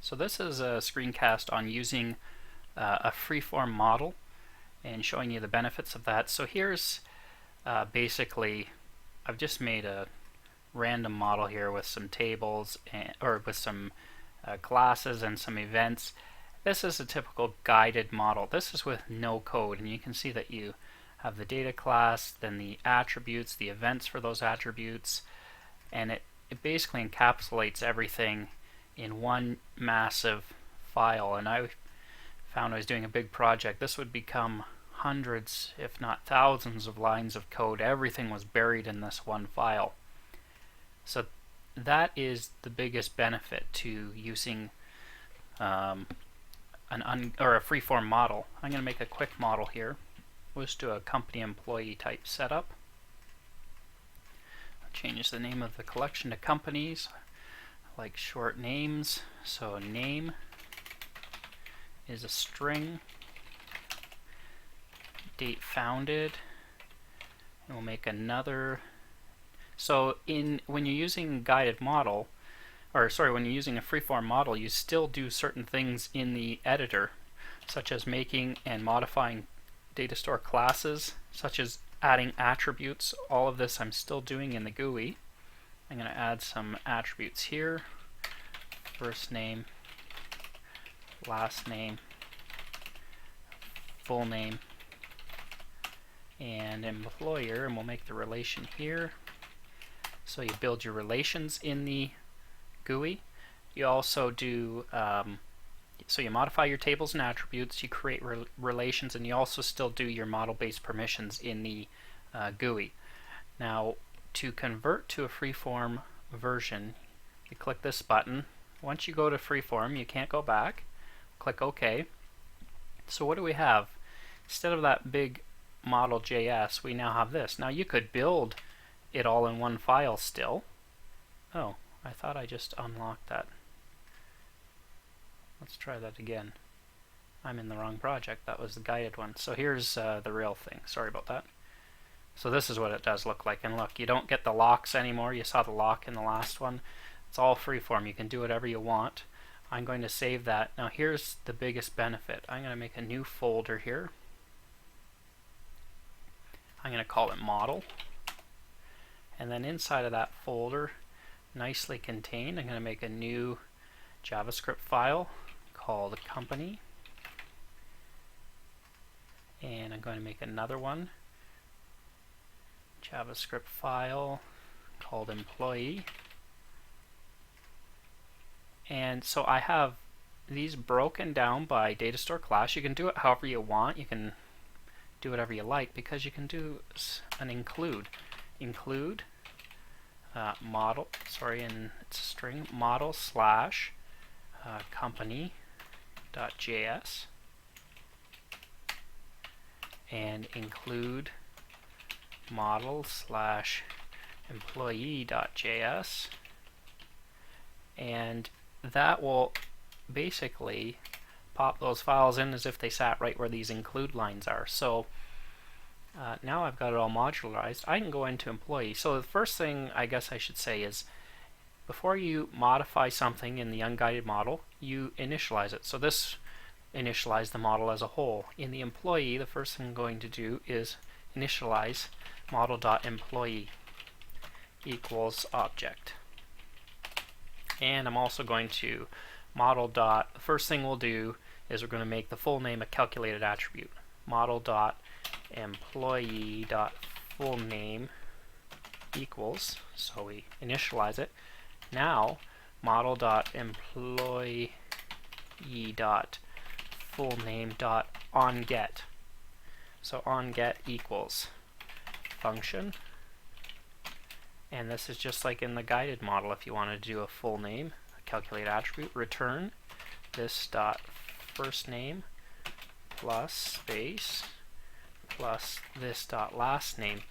So this is a screencast on using a freeform model and showing you the benefits of that. So here's basically, I've just made a random model here with some tables or with some classes and some events. This is a typical guided model. This is with no code, and you can see that you have the data class, then the attributes, the events for those attributes, and it basically encapsulates everything in one massive file. And I found I was doing a big project. This would become hundreds, if not thousands, of lines of code. Everything was buried in this one file. So that is the biggest benefit to using a freeform model. I'm going to make a quick model here. We'll just do a company employee type setup. I'll change the name of the collection to companies. I like short names, so name is a string, date founded, and we'll make another. So when you're using guided model, when you're using a freeform model, you still do certain things in the editor, such as making and modifying Datastore classes, such as adding attributes. All of this I'm still doing in the GUI. I'm going to add some attributes here. First name, last name, full name, and employer, and we'll make the relation here. So you build your relations in the GUI. You also do so you modify your tables and attributes, you create relations, and you also still do your model-based permissions in the GUI. Now, to convert to a freeform version, you click this button. Once you go to freeform, you can't go back. Click OK. So what do we have? Instead of that big model.js, we now have this. Now you could build it all in one file still. Oh, I thought I just unlocked that. Let's try that again. I'm in the wrong project. That was the guided one. So here's the real thing. Sorry about that. So this is what it does look like. And look, you don't get the locks anymore. You saw the lock in the last one. It's all freeform. You can do whatever you want. I'm going to save that. Now here's the biggest benefit. I'm going to make a new folder here. I'm going to call it model. And then inside of that folder, nicely contained, I'm going to make a new JavaScript file called company. And I'm going to make another one, JavaScript file called employee. And so I have these broken down by Datastore Class. You can do it however you want. You can do whatever you like, because you can do an include. Include model, and it's a string, model slash company.js, and include model slash employee.js, and that will basically pop those files in as if they sat right where these include lines are. So now I've got it all modularized. I can go into employee. So the first thing I guess I should say is, before you modify something in the unguided model, you initialize it. So this initialized the model as a whole. In the employee, the first thing I'm going to do is initialize model.employee equals object. And I'm also going to the first thing we'll do is we're going to make the full name a calculated attribute. Model.employee.fullname equals, so we initialize it. Now model.employee.fullname.onGet. So onGet equals function, and this is just like in the guided model. If you want to do a full name, a calculate attribute, return this dot first name plus space plus this dot last name.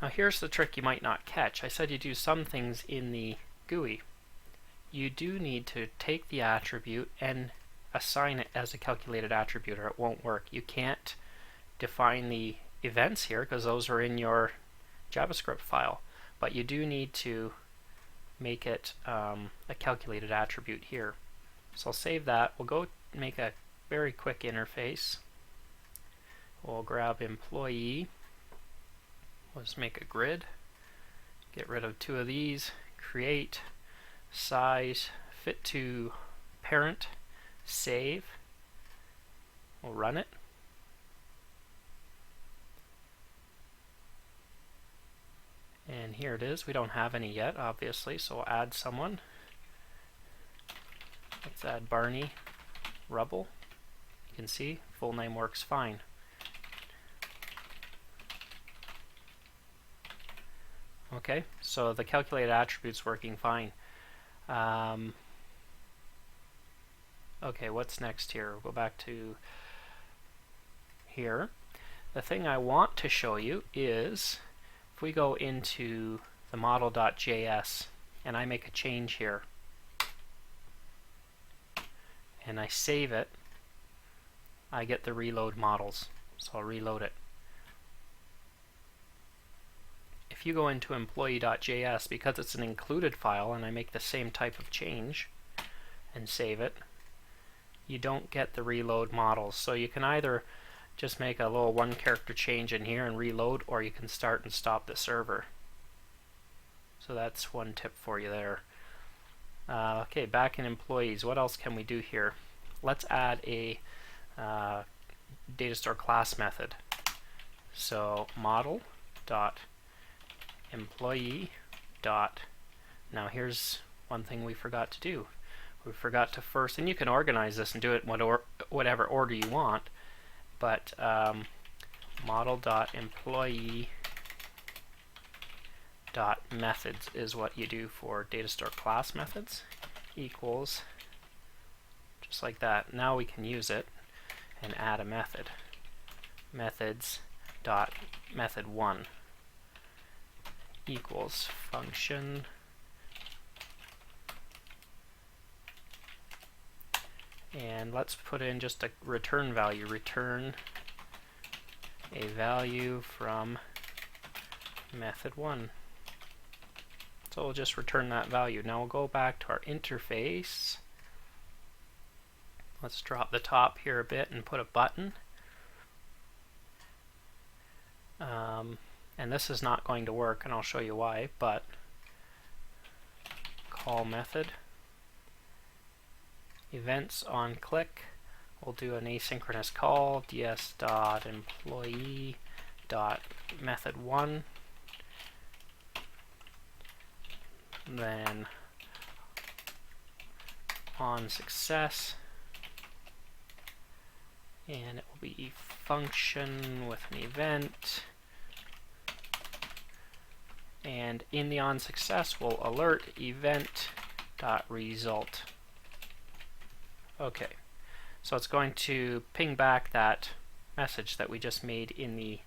Now here's the trick you might not catch. I said you do some things in the GUI. You do need to take the attribute and assign it as a calculated attribute, or it won't work. You can't define the events here because those are in your JavaScript file, but you do need to make it a calculated attribute here. So I'll save that. We'll go make a very quick interface. We'll grab employee. We'll just make a grid. Get rid of 2 of these. Create, size, fit to parent, save. We'll run it. And here it is. We don't have any yet, obviously, so we'll add someone. Let's add Barney Rubble. You can see full name works fine. Okay, so the calculated attribute's working fine. Okay, what's next here? We'll go back to here. The thing I want to show you is if we go into the model.js and I make a change here and I save it, I get the reload models. So I'll reload it. If you go into employee.js, because it's an included file and I make the same type of change and save it, you don't get the reload models. So you can either just make a little 1-character change in here and reload, or you can start and stop the server. So that's one tip for you there. Okay, back in employees, what else can we do here? Let's add a Datastore Class method. So model.employee. Now here's one thing we forgot to do. We forgot to first, and you can organize this and do it in whatever order you want, but model.employee.methods is what you do for Datastore Class methods, equals, just like that. Now we can use it and add a method. Methods.method1 equals function and let's put in just a return value. Return a value from method 1. So we'll just return that value. Now we'll go back to our interface. Let's drop the top here a bit and put a button. And this is not going to work, and I'll show you why, but call method. Events on click. We'll do an asynchronous call, ds.employee.method1. Then on success. And it will be function with an event. And in the on success, we'll alert event.result. Okay, so it's going to ping back that message that we just made in the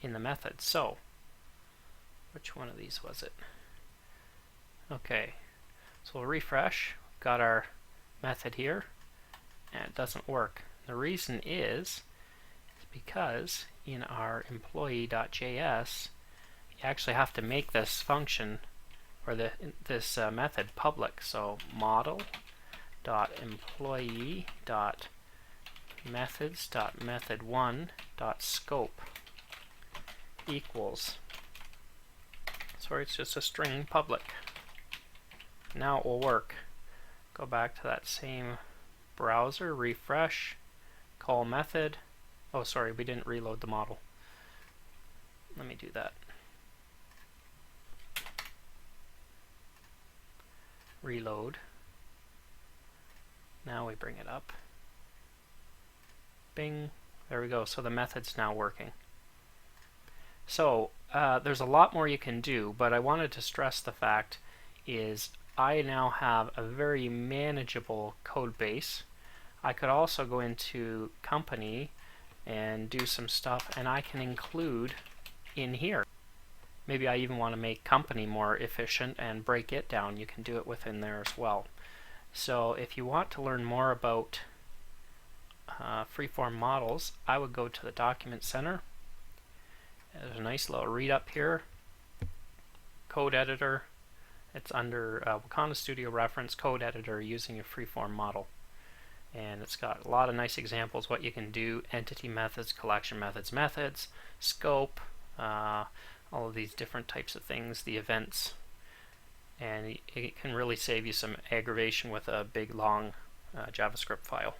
method. So, which one of these was it? Okay, so we'll refresh. Got our method here, and it doesn't work. The reason is because in our employee.js, you actually have to make this function or this method public. So model.employee.methods.method1.scope equals, sorry, it's just a string public. Now it will work. Go back to that same browser, refresh, call method. Oh, sorry, we didn't reload the model. Let me do that. Reload. Now we bring it up. Bing. There we go. So the method's now working. So there's a lot more you can do, but I wanted to stress the fact is I now have a very manageable code base. I could also go into company and do some stuff, and I can include in here. Maybe I even want to make company more efficient and break it down. You can do it within there as well. So if you want to learn more about freeform models, I would go to the Document Center. There's a nice little read up here, code editor, It's under Wakanda Studio Reference Code Editor using a freeform model. And it's got a lot of nice examples what you can do: entity methods, collection methods, scope, all of these different types of things, the events. And it can really save you some aggravation with a big long JavaScript file.